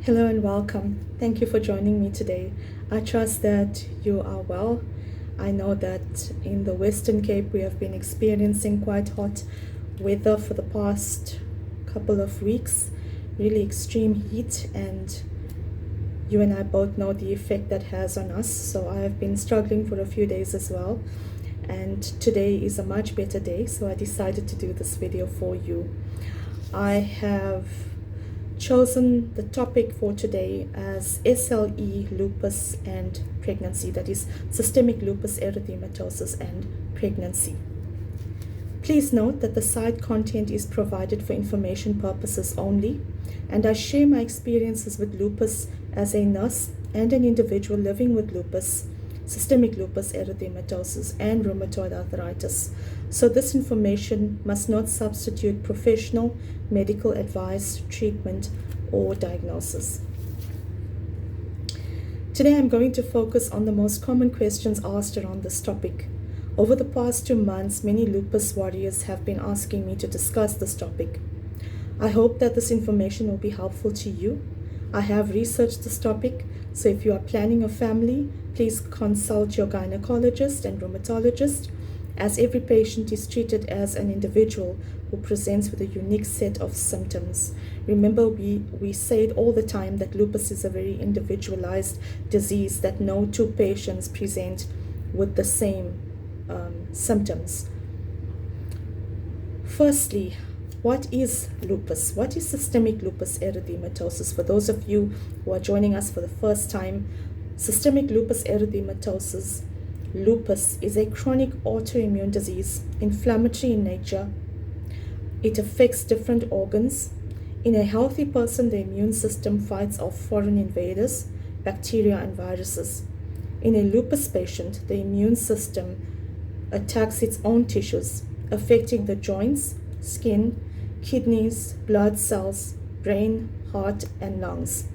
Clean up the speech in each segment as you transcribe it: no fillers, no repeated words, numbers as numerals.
Hello and welcome. Thank you for joining me today. I trust that you are well. I know that in the Western Cape we have been experiencing quite hot weather for the past couple of weeks, really extreme heat, and you and I both know the effect that has on us. So I have been struggling for a few days as well, and today is a much better day, so I decided to do this video for you. I have chosen the topic for today as SLE, lupus, and pregnancy, that is systemic lupus erythematosus and pregnancy. Please note that the site content is provided for information purposes only, and I share my experiences with lupus as a nurse and an individual living with lupus, systemic lupus erythematosus, and rheumatoid arthritis. So this information must not substitute professional medical advice, treatment, or diagnosis. Today I'm going to focus on the most common questions asked around this topic. Over the past 2 months, many lupus warriors have been asking me to discuss this topic. I hope that this information will be helpful to you. I have researched this topic, so if you are planning a family, please consult your gynecologist and rheumatologist, as every patient is treated as an individual who presents with a unique set of symptoms. Remember, we say it all the time that lupus is a very individualized disease, that no two patients present with the same symptoms. Firstly, what is lupus? What is systemic lupus erythematosus? For those of you who are joining us for the first time, systemic lupus erythematosus, lupus, is a chronic autoimmune disease, inflammatory in nature. It affects different organs. In a healthy person, the immune system fights off foreign invaders, bacteria and viruses. In a lupus patient, the immune system attacks its own tissues, affecting the joints, skin, kidneys, blood cells, brain, heart, and lungs.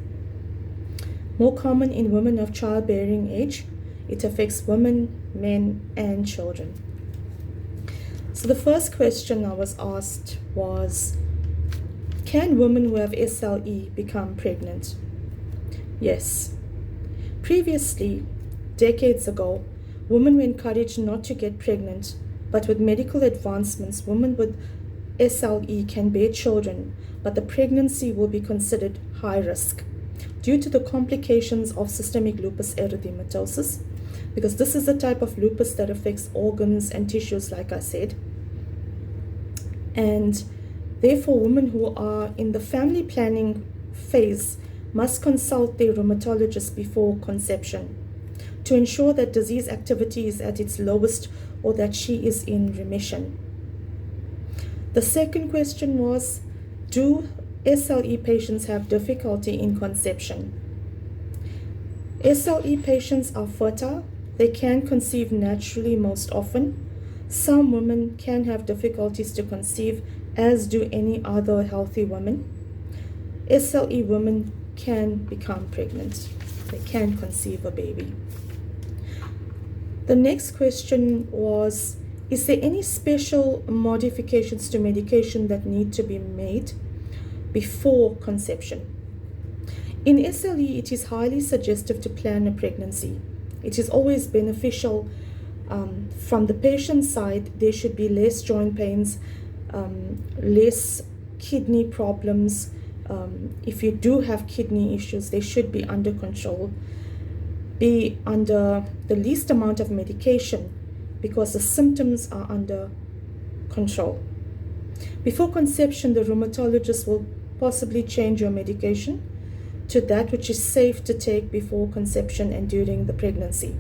More common in women of childbearing age, it affects women, men, and children. So the first question I was asked was, can women who have SLE become pregnant? Yes. Previously, decades ago, women were encouraged not to get pregnant, but with medical advancements, women with SLE can bear children, but the pregnancy will be considered high risk due to the complications of systemic lupus erythematosus, because this is the type of lupus that affects organs and tissues, like I said. And therefore, women who are in the family planning phase must consult their rheumatologist before conception to ensure that disease activity is at its lowest or that she is in remission. The second question was, do SLE patients have difficulty in conception? SLE patients are fertile. They can conceive naturally most often. Some women can have difficulties to conceive, as do any other healthy women. SLE women can become pregnant. They can conceive a baby. The next question was, is there any special modifications to medication that need to be made before conception? In SLE, it is highly suggestive to plan a pregnancy. It is always beneficial. From the patient side, there should be less joint pains, less kidney problems. If you do have kidney issues, they should be under control, be under the least amount of medication, because the symptoms are under control. Before conception, the rheumatologist will possibly change your medication to that which is safe to take before conception and during the pregnancy.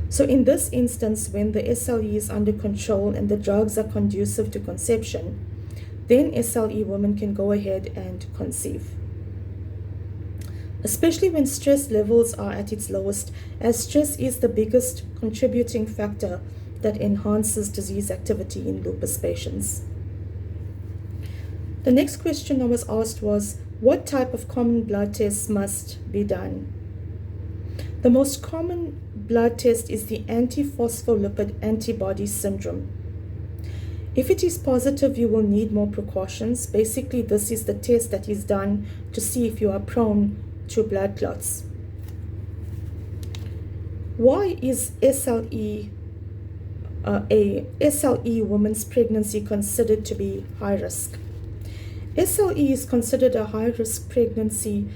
So in this instance, when the SLE is under control and the drugs are conducive to conception, then SLE women can go ahead and conceive. Especially when stress levels are at its lowest, as stress is the biggest contributing factor that enhances disease activity in lupus patients. The next question I was asked was, what type of common blood tests must be done? The most common blood test is the antiphospholipid antibody syndrome. If it is positive, you will need more precautions. Basically, this is the test that is done to see if you are prone to blood clots. Why is SLE a SLE woman's pregnancy considered to be high risk? SLE is considered a high risk pregnancy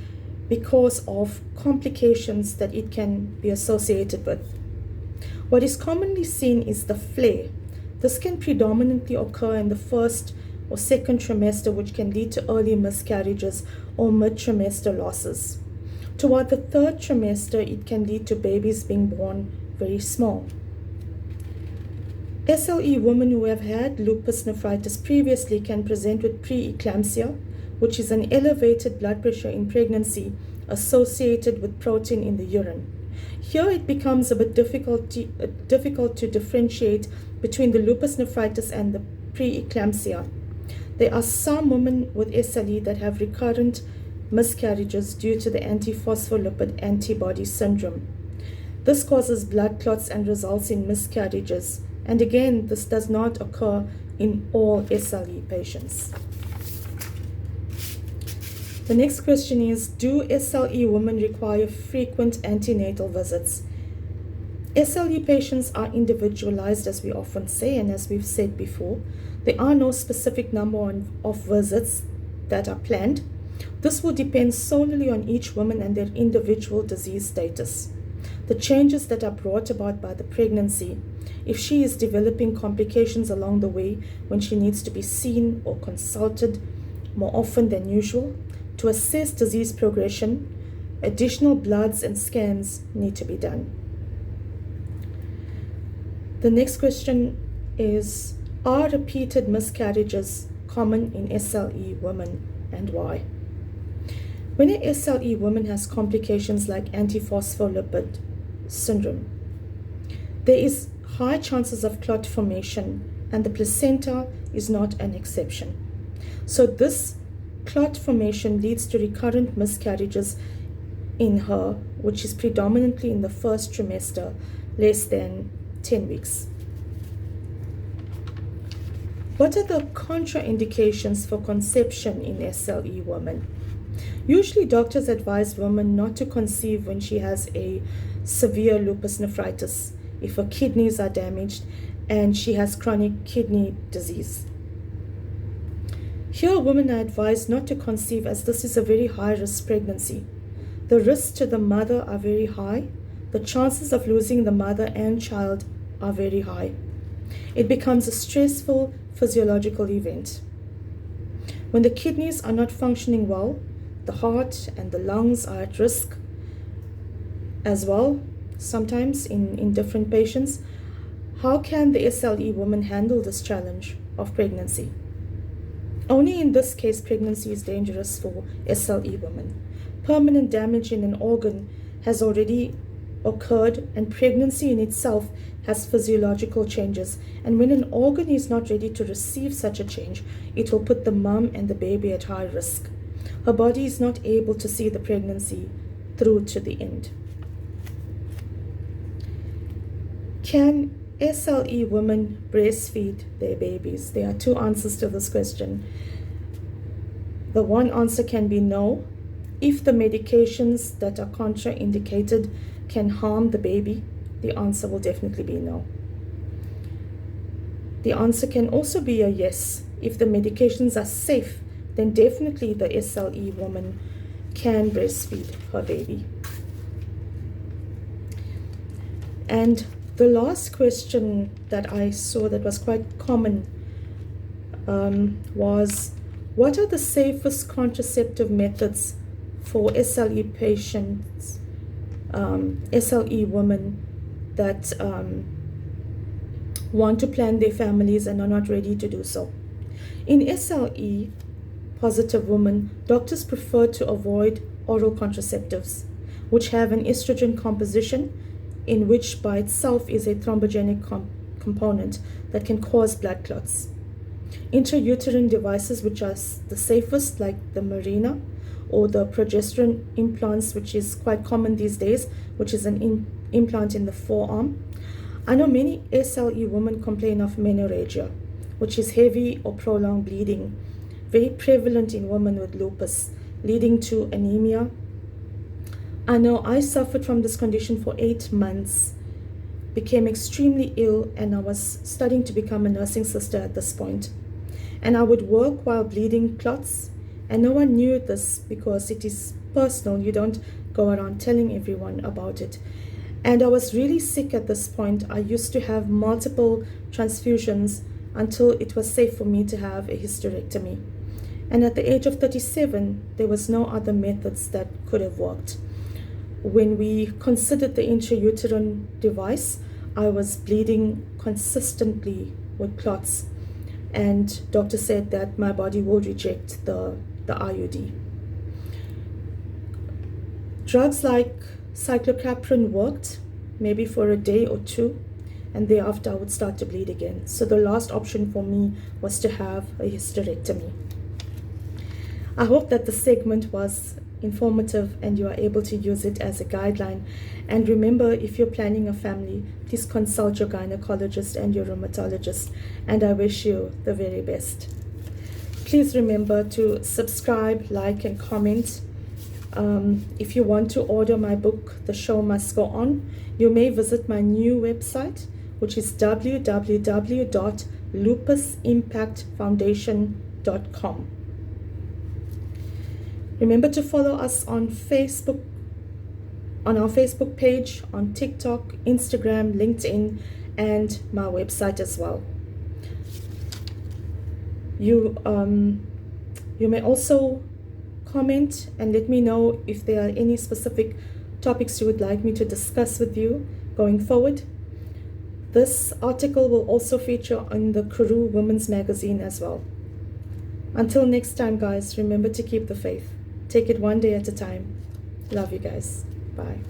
because of complications that it can be associated with. What is commonly seen is the flare. This can predominantly occur in the first or second trimester, which can lead to early miscarriages or mid-trimester losses. Toward the third trimester, it can lead to babies being born very small. SLE women who have had lupus nephritis previously can present with preeclampsia, which is an elevated blood pressure in pregnancy associated with protein in the urine. Here it becomes a bit difficult to differentiate between the lupus nephritis and the preeclampsia. There are some women with SLE that have recurrent miscarriages due to the antiphospholipid antibody syndrome. This causes blood clots and results in miscarriages. And again, this does not occur in all SLE patients. The next question is, do SLE women require frequent antenatal visits? SLE patients are individualized, as we often say, and as we've said before. There are no specific number of visits that are planned. This will depend solely on each woman and their individual disease status. The changes that are brought about by the pregnancy, if she is developing complications along the way when she needs to be seen or consulted more often than usual, to assess disease progression, additional bloods and scans need to be done. The next question is, are repeated miscarriages common in SLE women and why? When an SLE woman has complications like antiphospholipid syndrome, there is high chances of clot formation, and the placenta is not an exception. So this clot formation leads to recurrent miscarriages in her, which is predominantly in the first trimester, less than 10 weeks. What are the contraindications for conception in SLE women? Usually doctors advise women not to conceive when she has a severe lupus nephritis, if her kidneys are damaged and she has chronic kidney disease. Here, women are advised not to conceive as this is a very high-risk pregnancy. The risks to the mother are very high. The chances of losing the mother and child are very high. It becomes a stressful physiological event. When the kidneys are not functioning well, the heart and the lungs are at risk as well, sometimes in different patients. How can the SLE woman handle this challenge of pregnancy? Only in this case, pregnancy is dangerous for SLE women. Permanent damage in an organ has already occurred, and pregnancy in itself has physiological changes. And when an organ is not ready to receive such a change, it will put the mom and the baby at high risk. Her body is not able to see the pregnancy through to the end. Can SLE women breastfeed their babies? There are two answers to this question. The one answer can be no. If the medications that are contraindicated can harm the baby, the answer will definitely be no. The answer can also be a yes. If the medications are safe, then definitely the SLE woman can breastfeed her baby. And the last question that I saw that was quite common was, what are the safest contraceptive methods for SLE patients, SLE women that want to plan their families and are not ready to do so? In SLE positive women, doctors prefer to avoid oral contraceptives, which have an estrogen composition in which by itself is a thrombogenic component that can cause blood clots. Intrauterine devices, which are the safest, like the Mirena or the progesterone implants, which is quite common these days, which is an implant in the forearm. I know many SLE women complain of menorrhagia, which is heavy or prolonged bleeding, very prevalent in women with lupus, leading to anemia. I know I suffered from this condition for 8 months, became extremely ill, and I was studying to become a nursing sister at this point. And I would work while bleeding clots, and no one knew this because it is personal. You don't go around telling everyone about it. And I was really sick at this point. I used to have multiple transfusions until it was safe for me to have a hysterectomy. And at the age of 37, there was no other methods that could have worked. When we considered the intrauterine device, I was bleeding consistently with clots, and doctor said that my body will reject the IUD. Drugs like cyclopentone worked maybe for a day or two, and thereafter I would start to bleed again. So the last option for me was to have a hysterectomy. I hope that the segment was informative and you are able to use it as a guideline. And remember, if you're planning a family, please consult your gynecologist and your rheumatologist, and I wish you the very best. Please remember to subscribe, like, and comment. If you want to order my book, The Show Must Go On, you may visit my new website, which is www.lupusimpactfoundation.com. Remember to follow us on Facebook, on our Facebook page, on TikTok, Instagram, LinkedIn, and my website as well. You may also comment and let me know if there are any specific topics you would like me to discuss with you going forward. This article will also feature on the Kuru Women's Magazine as well. Until next time, guys, remember to keep the faith. Take it one day at a time. Love you guys. Bye.